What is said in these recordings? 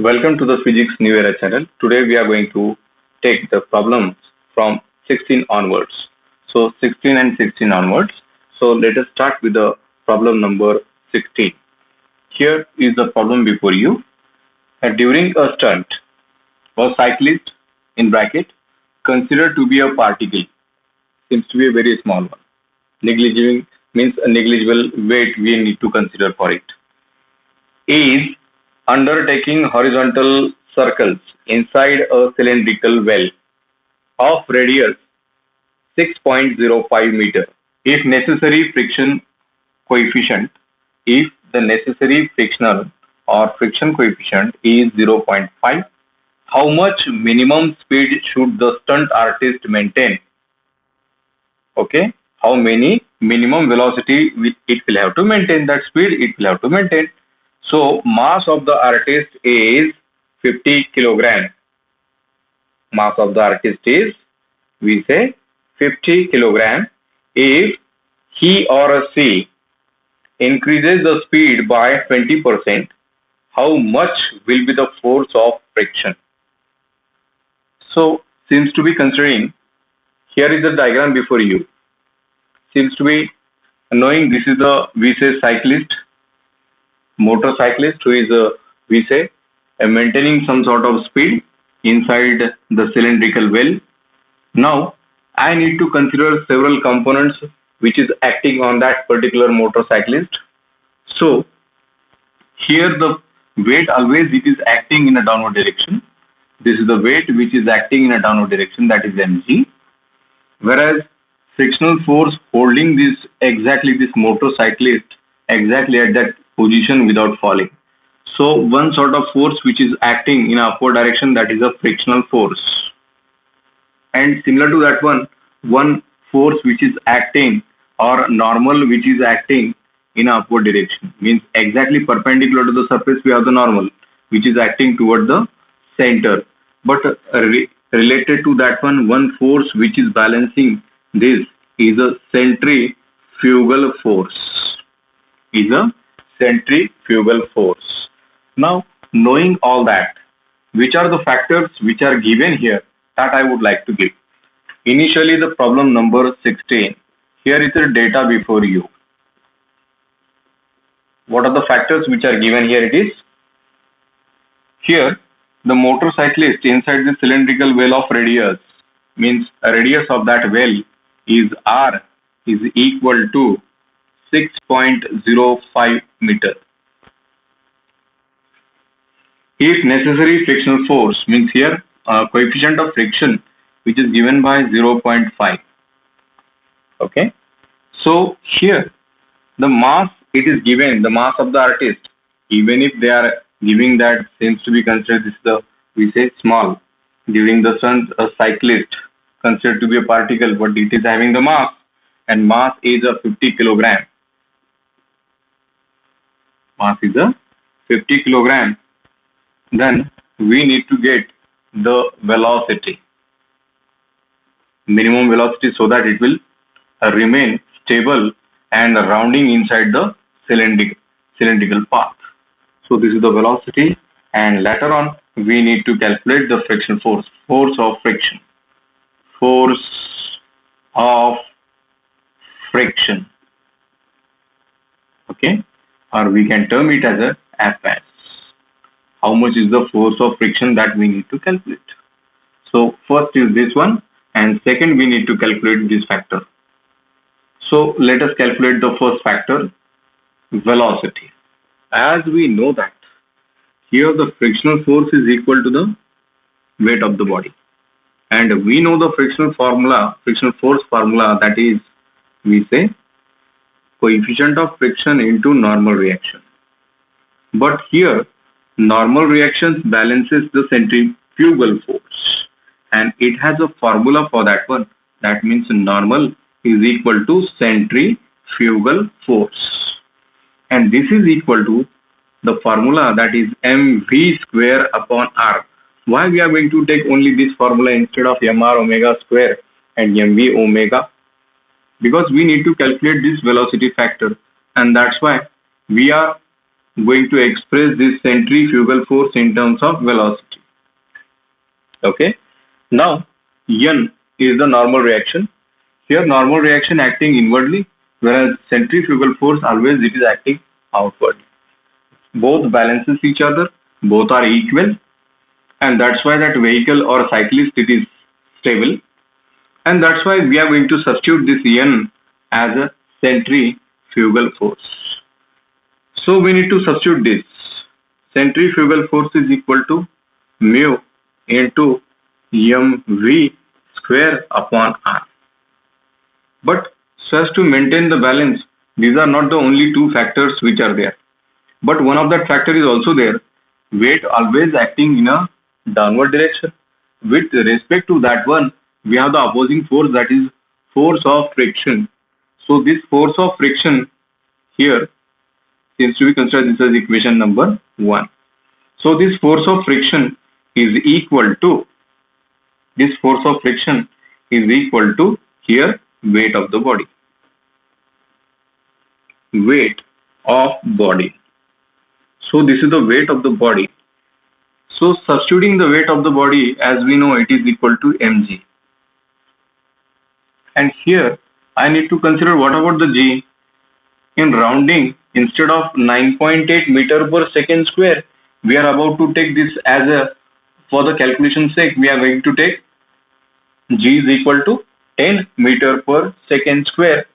Welcome to the Physics New Era channel. Today we are going to take the problems from 16 onwards. So 16 and 16 onwards. So let us start with the problem number 16. Here is the problem before you. During a stunt, a cyclist in bracket considered to be a particle seems to be a very small one. Negligible means a negligible weight we need to consider for it. Is undertaking horizontal circles inside a cylindrical well of radius 6.05 meter. If necessary friction coefficient, if the necessary frictional or friction coefficient is 0.5, how much minimum speed should the stunt artist maintain? Okay, how many minimum velocity it will have to maintain, that speed it will have to maintain. So mass of the artist is 50 kilogram. Mass of the artist is, we say, 50 kilogram. If he or she increases the speed by 20%, how much will be the force of friction? So seems to be considering, here is the diagram before you. Seems to be knowing this is the, we say, cyclist, motorcyclist who is we say maintaining some sort of speed inside the cylindrical well. Now I need to consider several components which is acting on that particular motorcyclist. So here the weight always it is acting in a downward direction. This is the weight which is acting in a downward direction, that is mg, whereas frictional force holding this motorcyclist exactly at that position without falling. So one sort of force which is acting in upward direction, that is a frictional force. And similar to that one force which is acting, or normal which is acting in upward direction, means exactly perpendicular to the surface we have the normal which is acting toward the center. But related to that one force which is balancing this is a centrifugal force. Is a centrifugal force. Now, knowing all that, which are the factors which are given here, that I would like to give. Initially, the problem number 16. Here is the data before you. What are the factors which are given here? It is here the motorcyclist inside the cylindrical well of radius, means a radius of that well is r is equal to 6.05 meter. If necessary frictional force, means here coefficient of friction which is given by 0.5. Okay, so here the mass it is given, the mass of the artist, even if they are giving that, seems to be considered this is the, we say, small. During the stunt, a cyclist considered to be a particle, but it is having the mass, and mass is a 50 kilogram. Mass is a 50 kilogram. Then we need to get the velocity, minimum velocity, so that it will remain stable and rounding inside the cylindrical path. So this is the velocity, and later on we need to calculate the friction force, force of friction. Okay, or we can term it as a Fs. How much is the force of friction that we need to calculate? So first is this one, and second we need to calculate this factor. So let us calculate the first factor, velocity. As we know that here the frictional force is equal to the weight of the body, and we know the frictional force formula, that is, we say, coefficient of friction into normal reaction. But here normal reactions balances the centrifugal force, and it has a formula for that one. That means normal is equal to centrifugal force, and this is equal to the formula, that is mv square upon r. Why we are going to take only this formula instead of mr omega square and mv omega? Because we need to calculate this velocity factor, and that's why we are going to express this centrifugal force in terms of velocity. Okay. Now, N is the normal reaction. Here, normal reaction acting inwardly, whereas centrifugal force always it is acting outward. Both balances each other, both are equal, and that's why that vehicle or cyclist it is stable, and that's why we are going to substitute this N as a centrifugal force. So we need to substitute this. Centrifugal force is equal to mu into mv square upon r. But so as to maintain the balance, these are not the only two factors which are there. But one of that factor is also there. Weight always acting in a downward direction. With respect to that one, we have the opposing force, that is force of friction. So this force of friction here seems to be considered this as equation number 1. So this force of friction is equal to here weight of the body. Weight of body. So this is the weight of the body. So substituting the weight of the body, as we know, it is equal to mg. And here I need to consider what about the g. In rounding, instead of 9.8 meter per second square, we are about to take this as a, for the calculation sake, we are going to take g is equal to 10 meter per second square.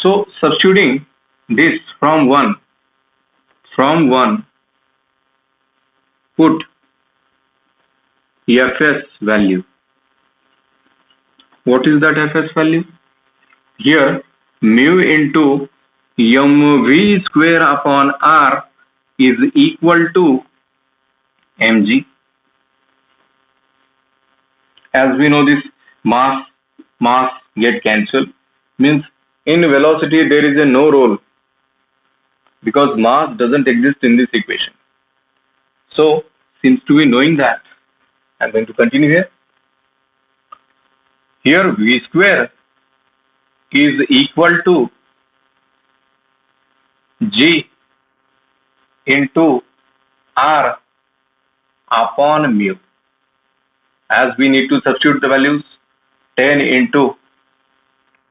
So substituting this from 1, put Fs value. What is that Fs value? Here mu into mv square upon r is equal to mg. As we know, this mass get cancelled, means in velocity there is a no role because mass doesn't exist in this equation. So seems to be knowing that, I'm going to continue here. Here v square is equal to g into r upon mu. As we need to substitute the values, 10 into,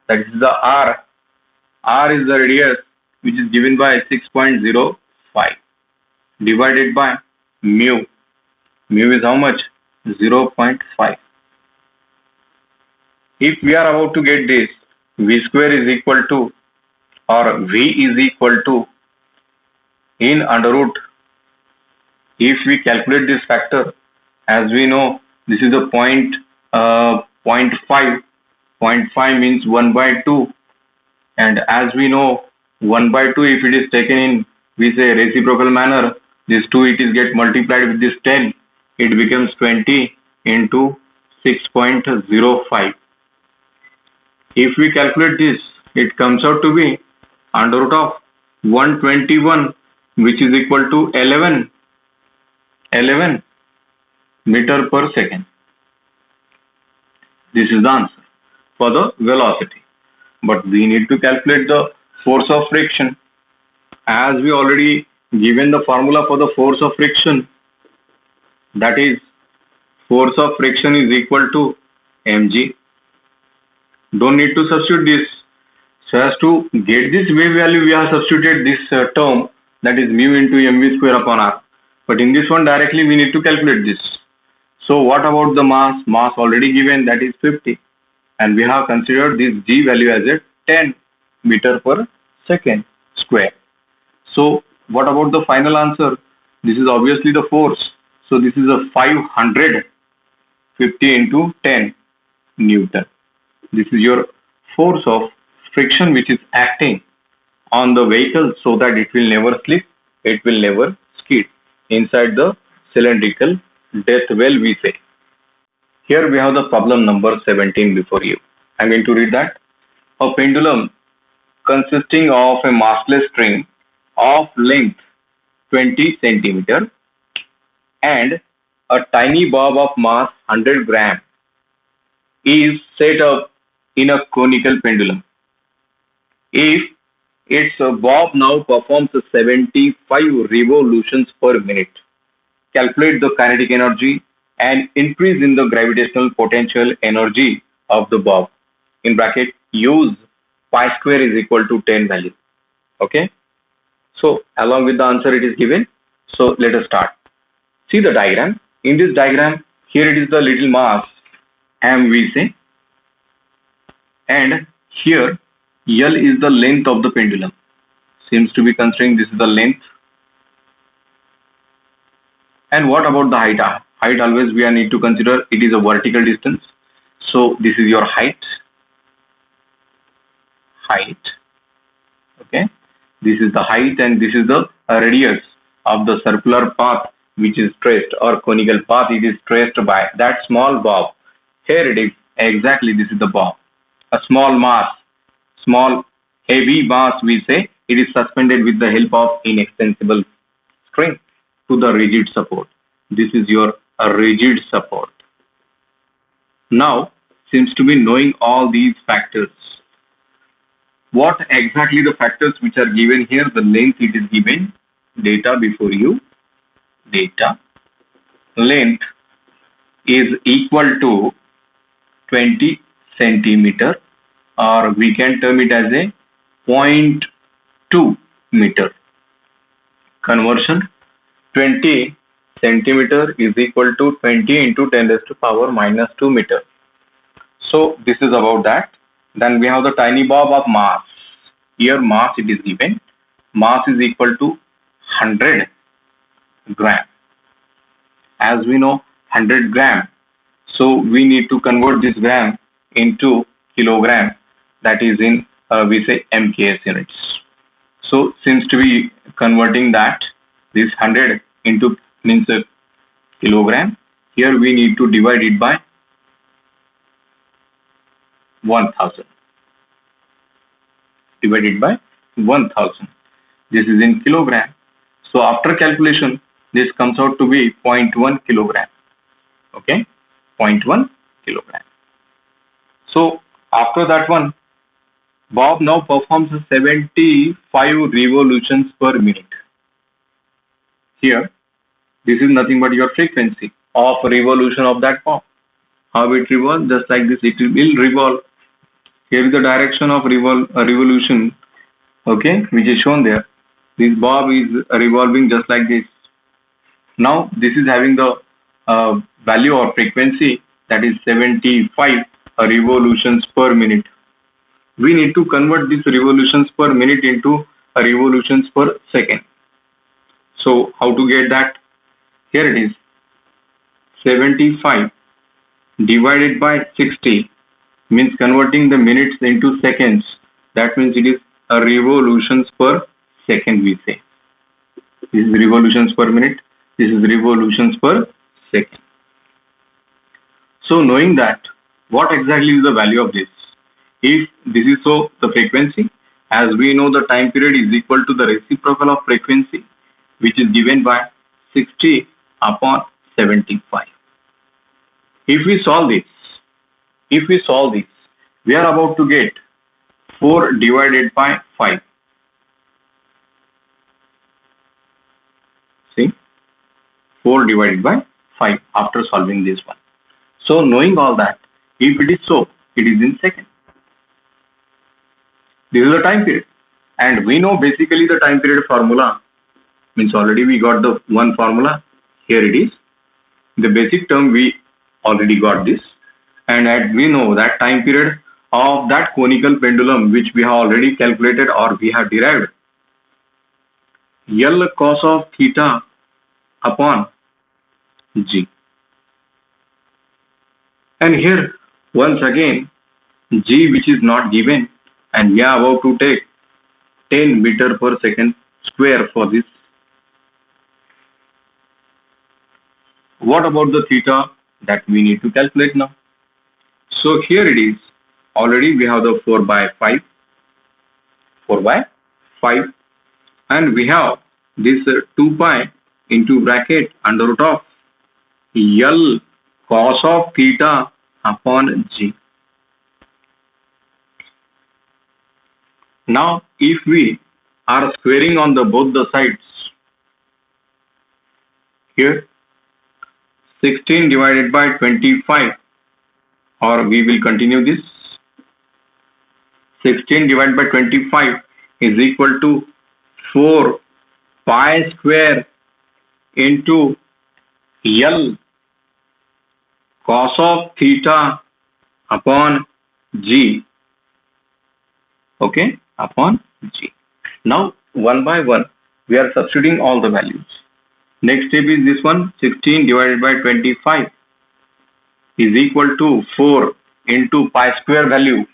that is the r is the radius which is given by 6.05 divided by mu is how much? 0.5. If we are about to get this, v square is equal to, or v is equal to, in under root, if we calculate this factor, as we know, this is a 0.5. 0.5 means 1 by 2, and as we know, 1 by 2, if it is taken in, we say, reciprocal manner, this 2 it is get multiplied with this 10, it becomes 20 into 6.05. If we calculate this, it comes out to be under root of 121, which is equal to 11 meter per second. This is the answer for the velocity. But we need to calculate the force of friction. As we already given the formula for the force of friction, that is force of friction is equal to mg. Don't need to substitute this. So as to get this wave value, we have substituted this term, that is mu into mv square upon r. But in this one directly we need to calculate this. So what about the mass? Mass already given, that is 50. And we have considered this g value as a 10 meter per second square. So what about the final answer? This is obviously the force. So this is a 550 into 10 Newton. This is your force of friction which is acting on the vehicle so that it will never slip, it will never skid inside the cylindrical death well, we say. Here we have the problem number 17 before you. I'm going to read that. A pendulum consisting of a massless string of length 20 centimeter and a tiny bob of mass 100 gram is set up in a conical pendulum. If its bob now performs 75 revolutions per minute. Calculate the kinetic energy and increase in the gravitational potential energy of the bob. In bracket, use pi square is equal to 10 value. Okay. So along with the answer it is given. So let us start. See the diagram. In this diagram, here it is the little mass m we say, and here L is the length of the pendulum. Seems to be considering this is the length. And what about the height? Height always we need to consider it is a vertical distance. So this is your height. Okay. This is the height and this is the radius of the circular path which is traced, or conical path it is traced by that small bob. Here it is, exactly this is the bob. A small mass, small heavy mass we say, it is suspended with the help of inextensible string to the rigid support. This is your rigid support. Now, seems to be knowing all these factors. What exactly the factors which are given here? The length it is given, data before you, data, length is equal to 20 centimeter, or we can term it as a 0.2 meter. Conversion, 20 centimeter is equal to 20 into 10 raised to power minus 2 meter. So this is about that. Then we have the tiny bob of mass. Here mass it is given. Mass is equal to 100 gram. As we know 100 gram. So we need to convert this gram into kilogram. That is in we say MKS units. So seems to be converting that this 100 into means a kilogram. Here we need to divide it by 1000. Divided by 1000. This is in kilogram. So after calculation, this comes out to be 0.1 kilogram. Okay, 0.1 kilogram. So after that one, bob now performs 75 revolutions per minute. Here, this is nothing but your frequency of revolution of that bob. How it revolves? Just like this, it will revolve. Here is the direction of revolution, okay, which is shown there. This bob is revolving just like this. Now this is having the value or frequency, that is 75 revolutions per minute. We need to convert these revolutions per minute into revolutions per second. So how to get that? Here it is, 75 divided by 60 means converting the minutes into seconds. That means it is a revolutions per second we say. This is revolutions per minute. This is revolutions per second. So knowing that, what exactly is the value of this? If this is so, the frequency, as we know the time period is equal to the reciprocal of frequency, which is given by 60 upon 75. If we solve this, we are about to get 4 divided by 5. See, 4 divided by 5 after solving this one. So knowing all that, if it is so, it is in second. This is the time period. And we know basically the time period formula, means already we got the one formula. Here it is. The basic term we already got this. And we know that time period of that conical pendulum which we have already calculated or we have derived, L cos of theta upon G. And here once again G which is not given, and we are about to take 10 meter per second square for this. What about the theta that we need to calculate now? So here it is, already we have the 4 by 5, and we have this 2 pi into bracket under root of L cos of theta upon G. Now if we are squaring on the both the sides, here 16 divided by 25, or we will continue this, 16 divided by 25 is equal to 4 pi square into L cos of theta upon G. Okay, upon G. Now, one by one, we are substituting all the values. Next step is this one, 16 divided by 25 is equal to 4 into pi square value,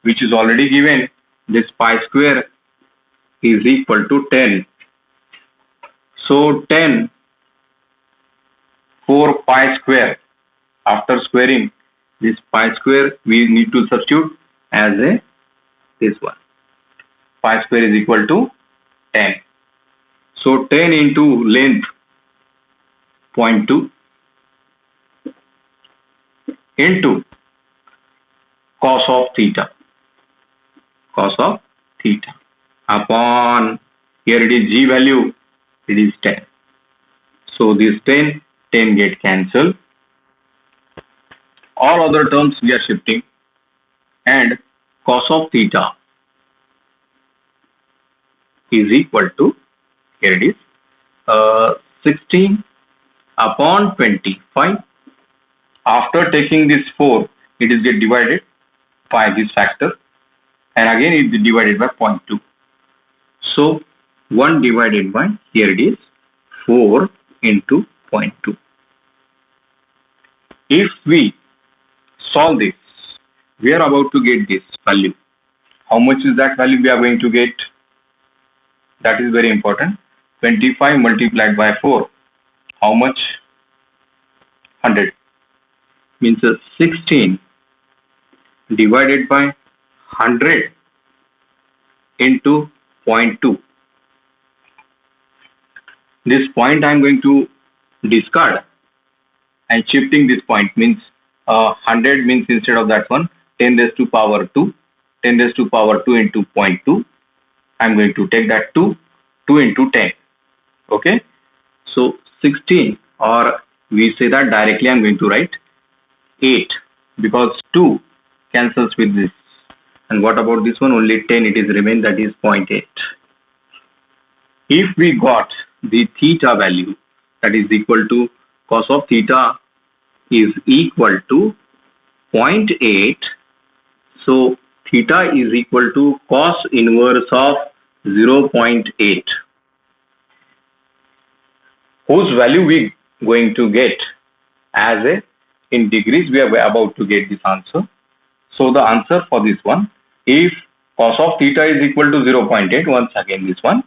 which is already given. This pi square is equal to 10. So 10, 4 pi square. After squaring this pi square, we need to substitute as this one. Pi square is equal to 10. So 10 into length 0.2 into cos of theta upon, here it is G value, it is 10. So this 10 get cancelled. All other terms we are shifting, and cos of theta is equal to, here it is, 16 upon 25. After taking this 4, it is get divided by this factor, and again it is divided by 0.2. So 1 divided by, here it is, 4 into 0.2. If we solve this, we are about to get this value. How much is that value we are going to get? That is very important. 25 multiplied by 4. How much? 100. Means 16 divided by 100 into 0.2. This point I am going to discard, and shifting this point means 100 means instead of that one 10 raised to power 2. 10 raised to power 2 into 0.2. I am going to take that 2 into 10. Okay. So 16, or we say that directly I am going to write 8, because 2 cancels with this. And what about this one? Only 10 it is remain, that is 0.8. If we got the theta value, that is equal to cos of theta is equal to 0.8. So theta is equal to cos inverse of 0.8. Whose value we going to get as a, in degrees we are about to get this answer. So the answer for this one, if cos of theta is equal to 0.8, once again this one,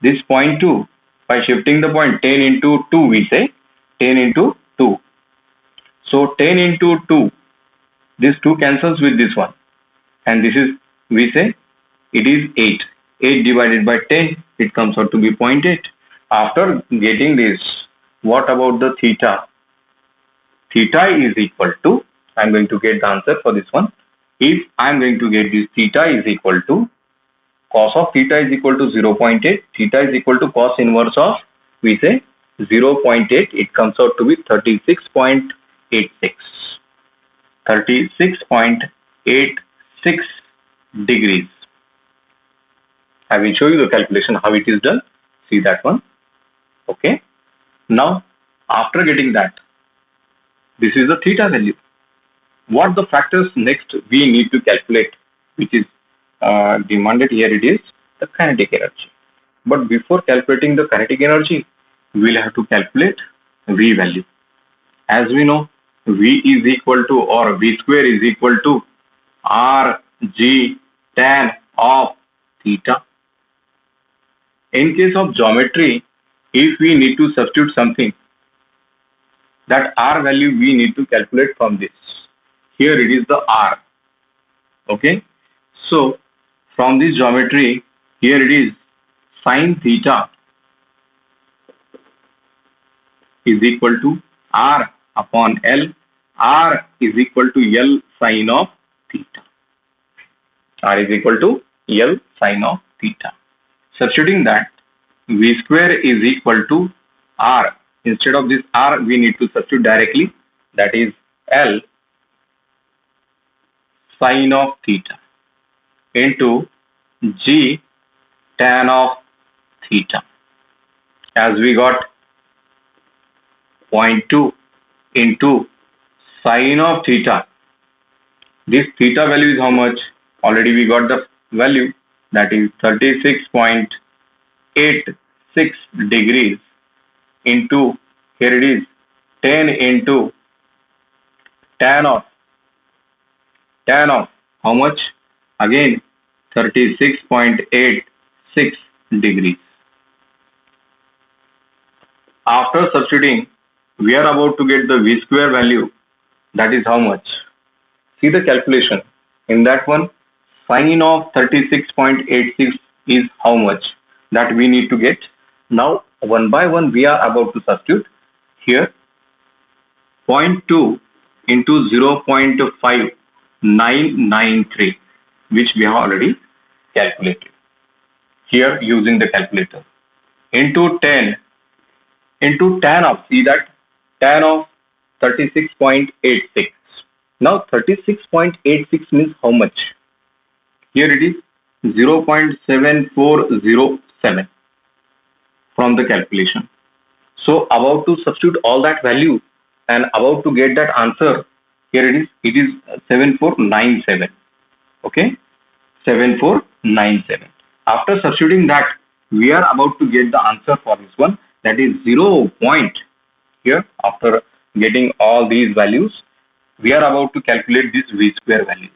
this 0.2, by shifting the point 10 into 2, we say 10 into 2. So 10 into 2, this 2 cancels with this one, and this is, we say it is 8. 8 divided by 10, it comes out to be 0.8. After getting this, what about the theta? Theta is equal to, I am going to get the answer for this one. If I am going to get this, theta is equal to, cos of theta is equal to 0.8, theta is equal to cos inverse of, we say 0.8, it comes out to be 36.86. 36.86 degrees. I will show you the calculation how it is done. See that one. Okay. Now, after getting that, this is the theta value. What the factors next we need to calculate, which is demanded here, it is the kinetic energy. But before calculating the kinetic energy, we will have to calculate V value. As we know, V is equal to, or V square is equal to R G tan of theta. In case of geometry, if we need to substitute something, that R value we need to calculate from this. Here it is the R. Okay. So from this geometry, here it is sin theta is equal to R upon L. R is equal to L sin of theta. R is equal to L sin of theta. Substituting that, V square is equal to R. Instead of this R, we need to substitute directly. That is L sine of theta into G tan of theta. As we got 0.2 into sine of theta. This theta value is how much? Already we got the value, that is 36.86 degrees into, here it is 10 into tan of how much? Again 36.86 degrees. After substituting, we are about to get the V square value. That is how much? See the calculation. In that one, sine of 36.86 is how much? That we need to get. Now, one by one, we are about to substitute. Here, 0.2 into 0.5993, which we have already calculated. Here, using the calculator. Into 10, into tan of, see that, tan of 36.86. Now 36.86 means how much? Here it is 0.7407 from the calculation. So about to substitute all that value and about to get that answer. Here it is 7497. Okay, 7497. After substituting that, we are about to get the answer for this one. That is 0. Here, after getting all these values, we are about to calculate this V square value.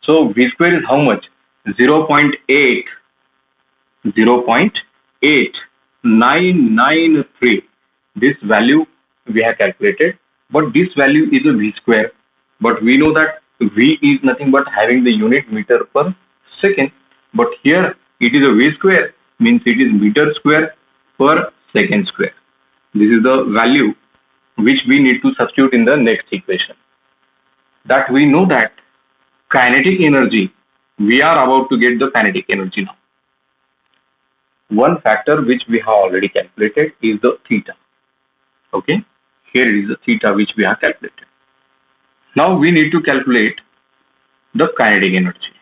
So V square is how much? 0.8993. This value we have calculated, but this value is a V square. But we know that V is nothing but having the unit meter per second. But here it is a V square, means it is meter square per second square. This is the value which we need to substitute in the next equation. That we know that kinetic energy, we are about to get the kinetic energy now. One factor which we have already calculated is the theta. Okay, here is the theta which we have calculated. Now we need to calculate the kinetic energy.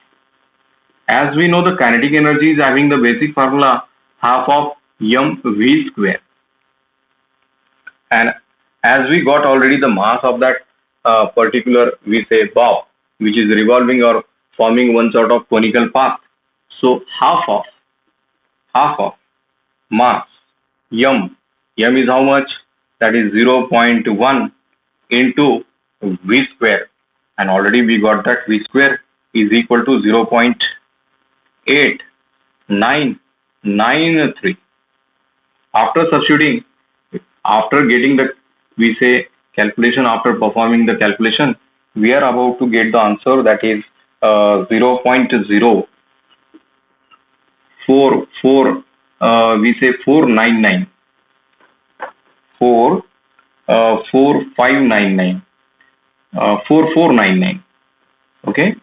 As we know, the kinetic energy is having the basic formula half of mv square. And as we got already the mass of that particular, we say bob, which is revolving or forming one sort of conical path. So half of mass m is how much? That is 0.1 into v square, and already we got that v square is equal to 0.8993. After substituting, after getting the, we say, calculation, after performing the calculation, we are about to get the answer, that is 0.04, we say 499, 4499. Okay,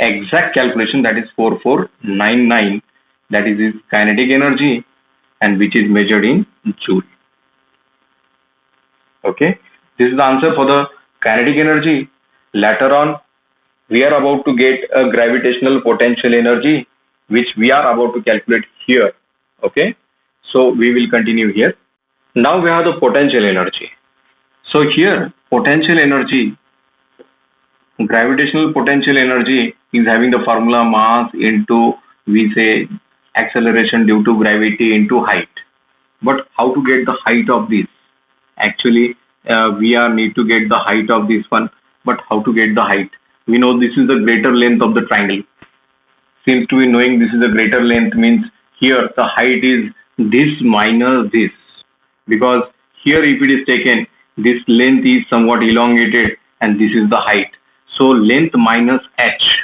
exact calculation, that is 4499. That is his kinetic energy, and which is measured in joule. Okay, this is the answer for the kinetic energy. Later on, we are about to get a gravitational potential energy, which we are about to calculate here. Okay, so we will continue here. Now we have the potential energy. So here, potential energy, gravitational potential energy is having the formula mass into, we say, acceleration due to gravity into height. But how to get the height of this? Actually, we are need to get the height of this one. But how to get the height? We know this is the greater length of the triangle. Seems to be knowing this is the greater length, means here the height is this minus this. Because here if it is taken, this length is somewhat elongated and this is the height. So length minus h.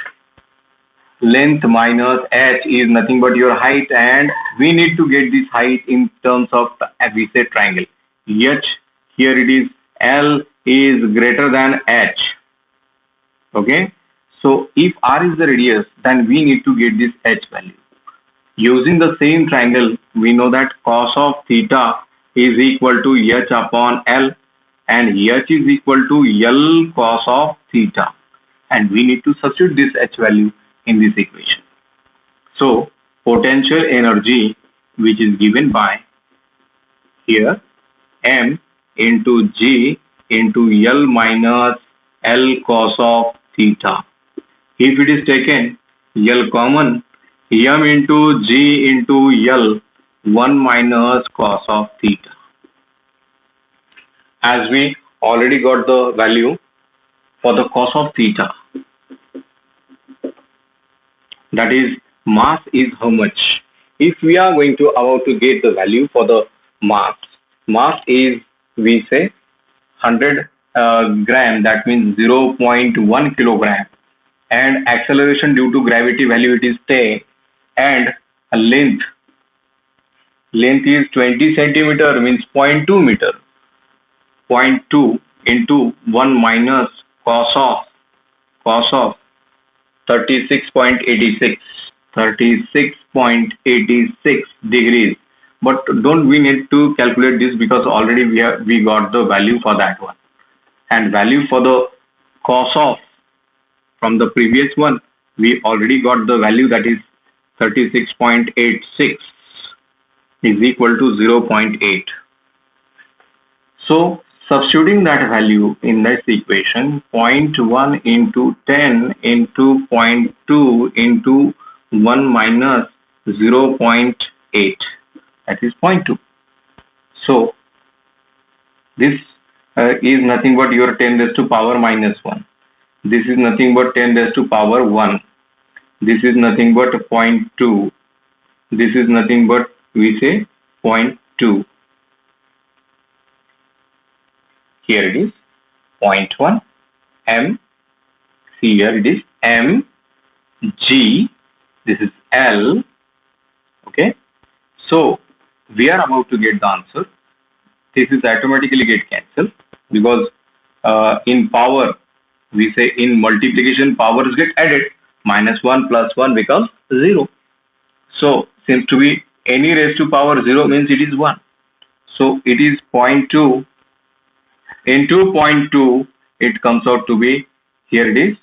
Length minus h is nothing but your height, and we need to get this height in terms of, we say, triangle. H, here it is L is greater than h. Okay, So if r is the radius, then we need to get this h value. Using the same triangle, we know that cos of theta is equal to h upon L, and h is equal to L cos of theta. And we need to substitute this h value in this equation. So potential energy, which is given by here m into g into L minus L cos of theta. If it is taken L common, m into g into L 1 minus cos of theta. As we already got the value for the cos of theta, that is mass is how much. If we are going to about to get the value for the mass is, we say 100 gram, that means 0.1 kilogram, and acceleration due to gravity value it is 10, and length is 20 centimeter, means 0.2 meter. 0.2 into 1 minus cos of 36.86 degrees. But don't we need to calculate this, because already we got the value for that one, and value for the cos of from the previous one we already got the value, that is 36.86 is equal to 0.8. So substituting that value in this equation, 0.1 into 10 into 0.2 into 1 minus 0.8, that is 0.2. So this is nothing but your 10 raised to power minus 1. This is nothing but 10 raised to power 1. This is nothing but 0.2. This is nothing but, we say, 0.2. Here it is 0.1 m. See here it is m, g. This is L. Okay. So we are about to get the answer. This is automatically get cancelled, because in power, we say in multiplication powers get added. -1 plus 1 becomes 0. So seems to be any raised to power 0 means it is 1. So it is 0.2 into 0.2. It comes out to be, here it is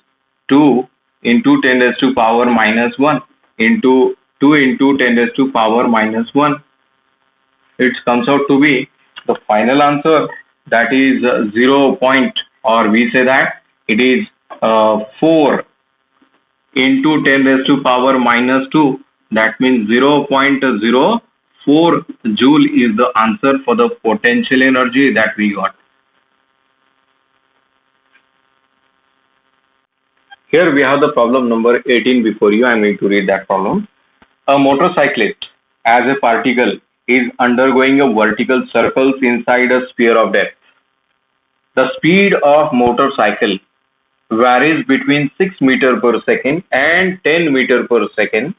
2 into 10 raised to power minus 1 into 2 into 10 raised to power minus 1. It comes out to be the final answer, that is 0 point, or we say that it is 4 into 10 raised to power minus 2. That means 0.04 joule is the answer for the potential energy that we got. Here we have the problem number 18 before you. I am going to read that problem. A motorcyclist as a particle is undergoing a vertical circles inside a sphere of depth. The speed of motorcycle varies between 6 meter per second and 10 meter per second.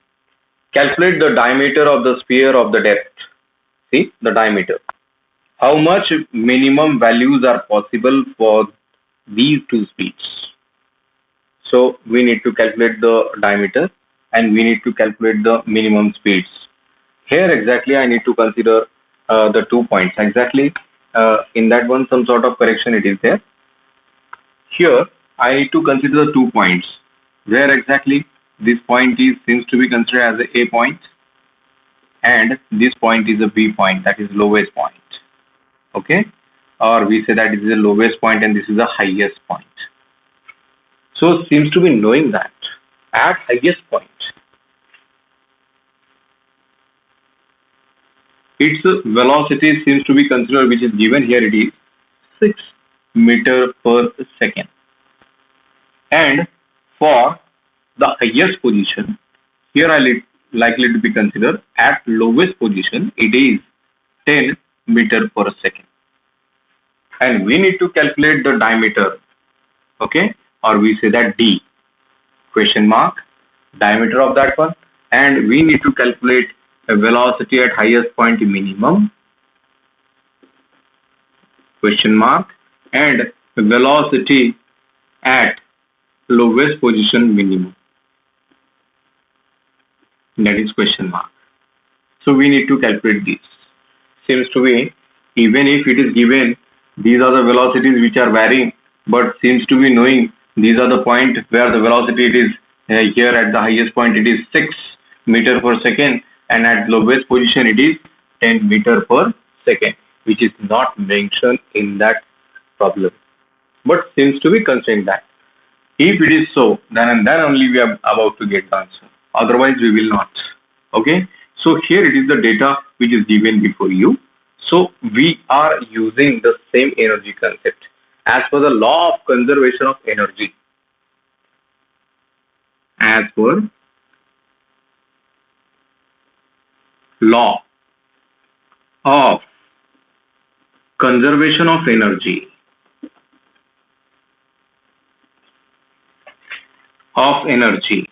Calculate the diameter of the sphere of the depth. See the diameter. How much minimum values are possible for these two speeds? So we need to calculate the diameter and we need to calculate the minimum speeds. Here exactly I need to consider the 2 points. Exactly in that one some sort of correction it is there. Here I need to consider the 2 points. Where exactly this point is seems to be considered as a point, and this point is a B point, that is lowest point. Okay, or we say that this is the lowest point and this is the highest point. So seems to be knowing that at highest point its velocity seems to be considered, which is given here, it is 6 meter per second, and for the highest position here I likely to be considered at lowest position it is 10 meter per second, and we need to calculate the diameter. Okay, or we say that D question mark diameter of that one, and we need to calculate a velocity at highest point minimum question mark, and velocity at lowest position minimum? That is question mark. So we need to calculate this. Seems to be, even if it is given, these are the velocities which are varying, but seems to be knowing these are the point where the velocity it is here at the highest point it is 6 meter per second, and at lowest position it is 10 meter per second, which is not mentioned in that problem, but seems to be constrained that. If it is so, then and then only we are about to get the answer. Otherwise, we will not. Okay. So here it is the data which is given before you. So we are using the same energy concept as per the law of conservation of energy. As per law of conservation of energy of energy.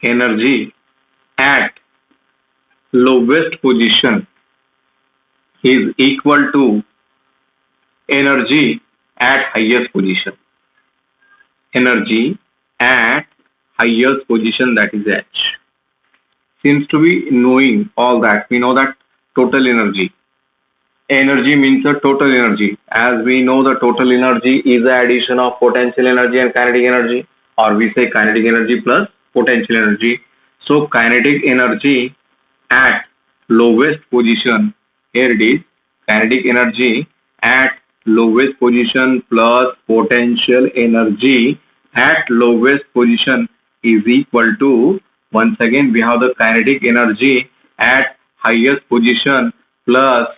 Energy at lowest position is equal to energy at highest position. Energy at highest position, that is H. Seems to be knowing all that. We know that total energy. Energy means the total energy. As we know, the total energy is the addition of potential energy and kinetic energy, or we say kinetic energy plus potential energy. So kinetic energy at lowest position, here it is, kinetic energy at lowest position plus potential energy at lowest position is equal to, once again we have the kinetic energy at highest position plus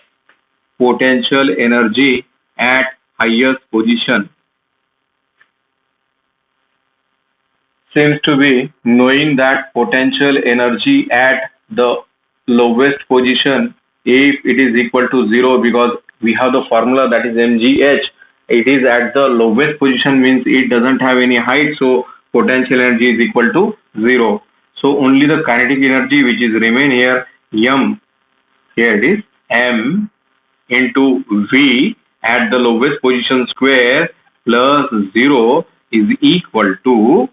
potential energy at highest position. Seems to be knowing that potential energy at the lowest position, if it is equal to 0, because we have the formula that is mgh, it is at the lowest position means it doesn't have any height, so potential energy is equal to 0. So only the kinetic energy which is remain here, m, here it is m into v at the lowest position square plus 0 is equal to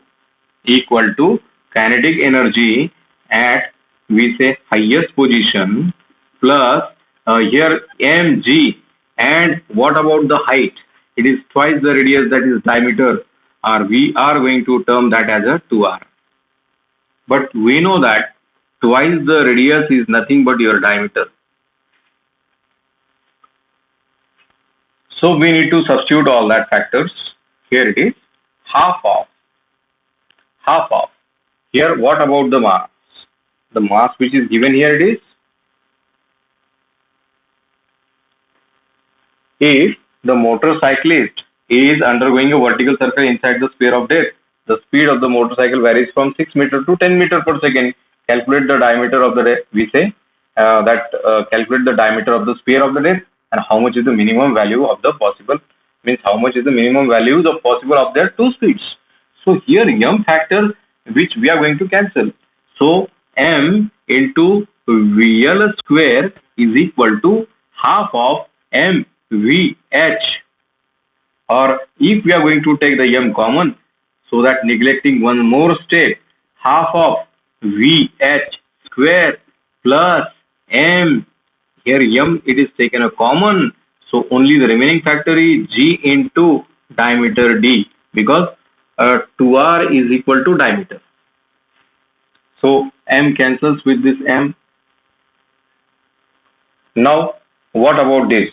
kinetic energy at, we say, highest position plus here mg, and what about the height? It is twice the radius, that is diameter, or we are going to term that as a 2r. But we know that twice the radius is nothing but your diameter. So we need to substitute all that factors. Here it is half of. Here what about the mass? The mass which is given here, it is, if the motorcyclist is undergoing a vertical circle inside the sphere of death, the speed of the motorcycle varies from 6 meter to 10 meter per second. Calculate the diameter of the death. We say calculate the diameter of the sphere of the death, and how much is the minimum value of the possible, means how much is the minimum values of possible of their two speeds. So here m factor which we are going to cancel. So m into VL square is equal to half of mvh, or if we are going to take the m common, so that neglecting one more step, half of vh square plus m, here m it is taken a common, so only the remaining factor is g into diameter d, because 2r is equal to diameter. So m cancels with this m. Now what about this?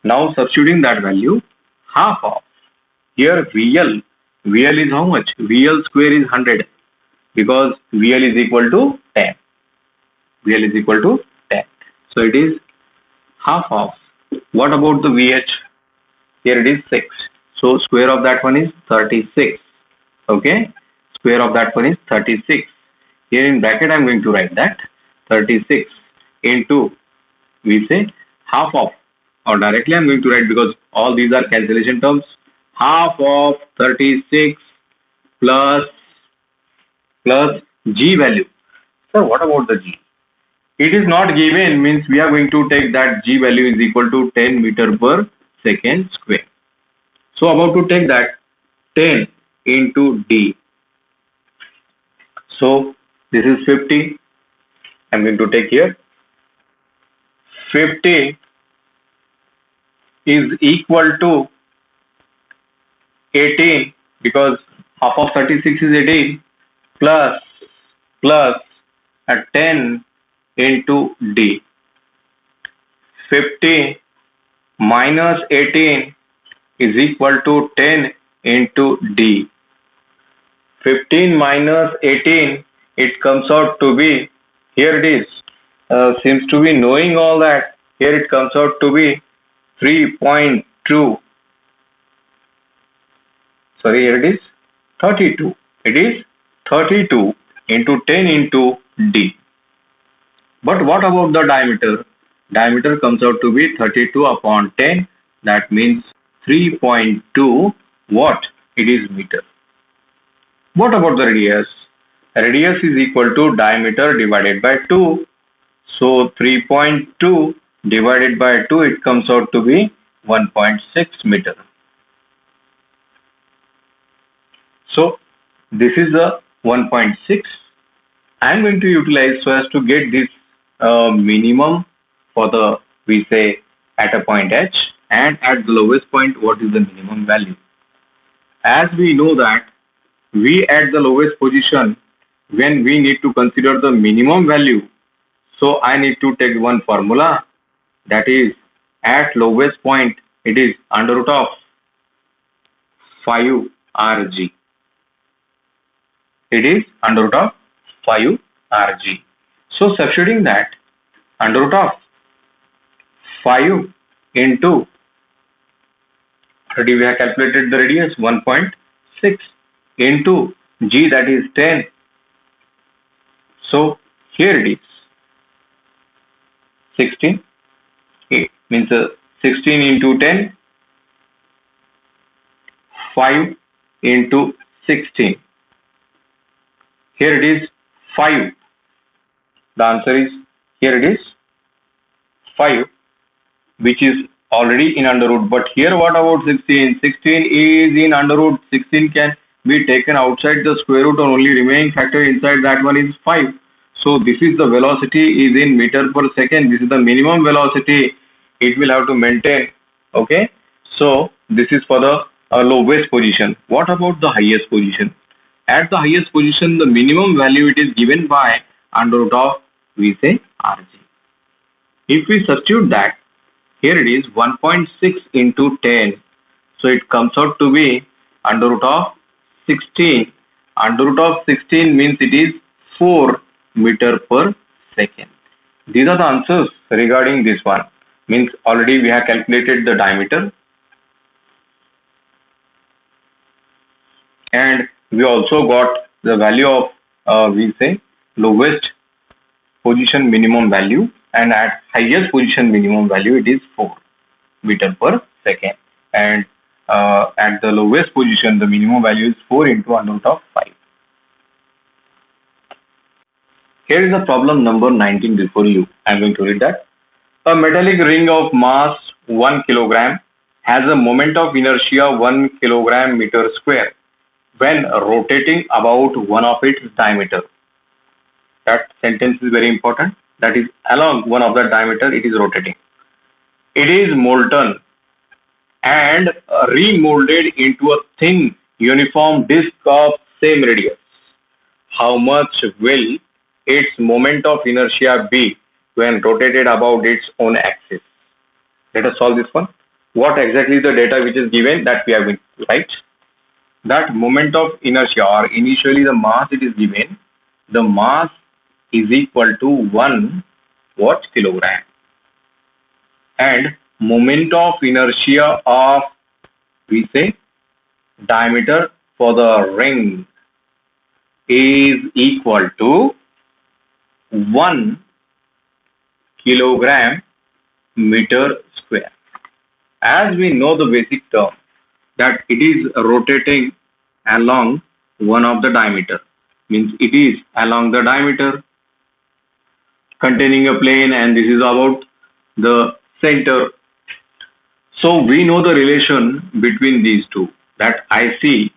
Now substituting that value, half of, here VL is how much? VL square is 100, because VL is equal to 10. VL is equal to 10. So it is half of. What about the VH? Here it is 6. So square of that one is 36. Okay. Square of that one is 36. Here in bracket I am going to write that 36 into, we say, half of, or directly I am going to write, because all these are cancellation terms, half of 36 plus g value. So what about the g? It is not given, means we are going to take that G value is equal to 10 meter per second square. So about to take that 10 into D. So this is 50. I'm going to take here 50 is equal to 18, because half of 36 is 18, plus a 10 into D. 50 minus 18 is equal to 10 into D. 15 minus 18, it comes out to be, here it is, seems to be knowing all that, here it comes out to be 3.2. Sorry, here it is 32. It is 32 into 10 into D. But what about the diameter? Diameter comes out to be 32 upon 10. That means 3.2 what? It is meter. What about the radius? Radius is equal to diameter divided by 2. So 3.2 divided by 2, it comes out to be 1.6 meter. So this is the 1.6. I am going to utilize so as to get this minimum for the, we say, at a point H, and at the lowest point what is the minimum value. As we know that we at the lowest position, when we need to consider the minimum value, so I need to take one formula, that is at lowest point it is under root of 5 Rg. It is under root of 5 Rg. So substituting that, under root of 5 into, already we have calculated the radius 1.6 into G, that is 10. So here it is 16. It means 16 into 10, 5 into 16. Here it is 5. The answer is, here it is 5, which is already in under root. But here what about 16? 16 is in under root. 16 can be taken outside the square root, and only remaining factor inside that one is 5. So this is the velocity is in meter per second. This is the minimum velocity it will have to maintain. Okay. So this is for the lowest position. What about the highest position? At the highest position, the minimum value it is given by under root of, we say, Rg. If we substitute that, here it is 1.6 into 10. So it comes out to be under root of 16. Under root of 16 means it is 4 meter per second. These are the answers regarding this one. Means already we have calculated the diameter, and we also got the value of, we say, lowest position minimum value, and at highest position minimum value it is 4 meter per second, and at the lowest position the minimum value is 4 into under root of 5. Here is the problem number 19 before you. I am going to read that. A metallic ring of mass 1 kilogram has a moment of inertia 1 kilogram meter square when rotating about one of its diameter. That sentence is very important. That is, along one of the diameter it is rotating. It is molten and remolded into a thin uniform disc of same radius. How much will its moment of inertia be when rotated about its own axis? Let us solve this one. What exactly is the data which is given that we have been right? That moment of inertia, or initially the mass it is given, the mass is equal to 1 what kilogram, and moment of inertia of, we say, diameter for the ring is equal to 1 kilogram meter square. As we know the basic term, that it is rotating along one of the diameter, means it is along the diameter. containing a plane, and this is about the center. So we know the relation between these two, that IC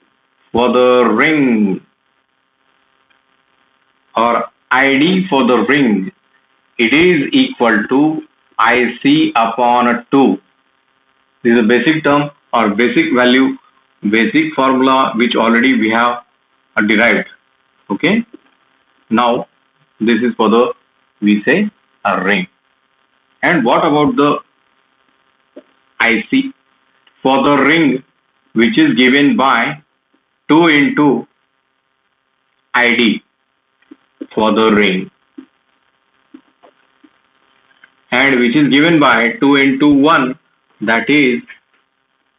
for the ring or ID for the ring, it is equal to IC upon 2. This is a basic term or basic value, basic formula which already we have derived. Okay. Now this is for the, we say, a ring. And what about the IC for the ring, which is given by 2 into ID for the ring, and which is given by 2 into 1, that is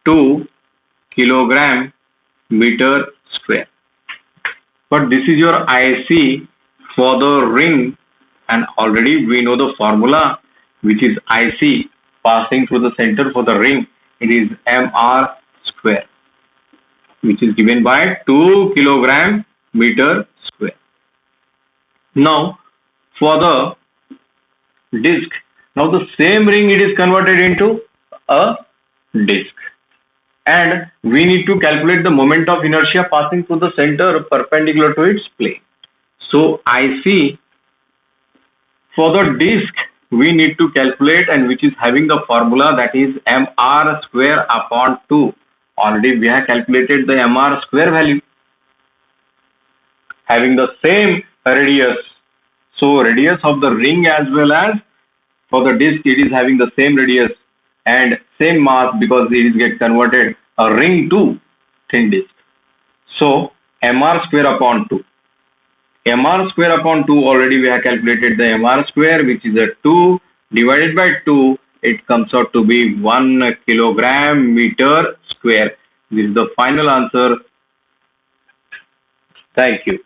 2 kilogram meter square. But this is your IC for the ring, and already we know the formula, which is IC passing through the center for the ring. It is mr square, which is given by 2 kilogram meter square. Now for the disk, now the same ring, it is converted into a disk, and we need to calculate the moment of inertia passing through the center perpendicular to its plane. So IC for the disk we need to calculate, and which is having the formula, that is mr square upon 2. Already we have calculated the mr square value, having the same radius. So radius of the ring as well as for the disk, it is having the same radius and same mass, because it is get converted a ring to thin disk. So mr square upon 2. mr square upon 2, already we have calculated the mr square, which is a 2 divided by 2. It comes out to be 1 kilogram meter square. This is the final answer. Thank you.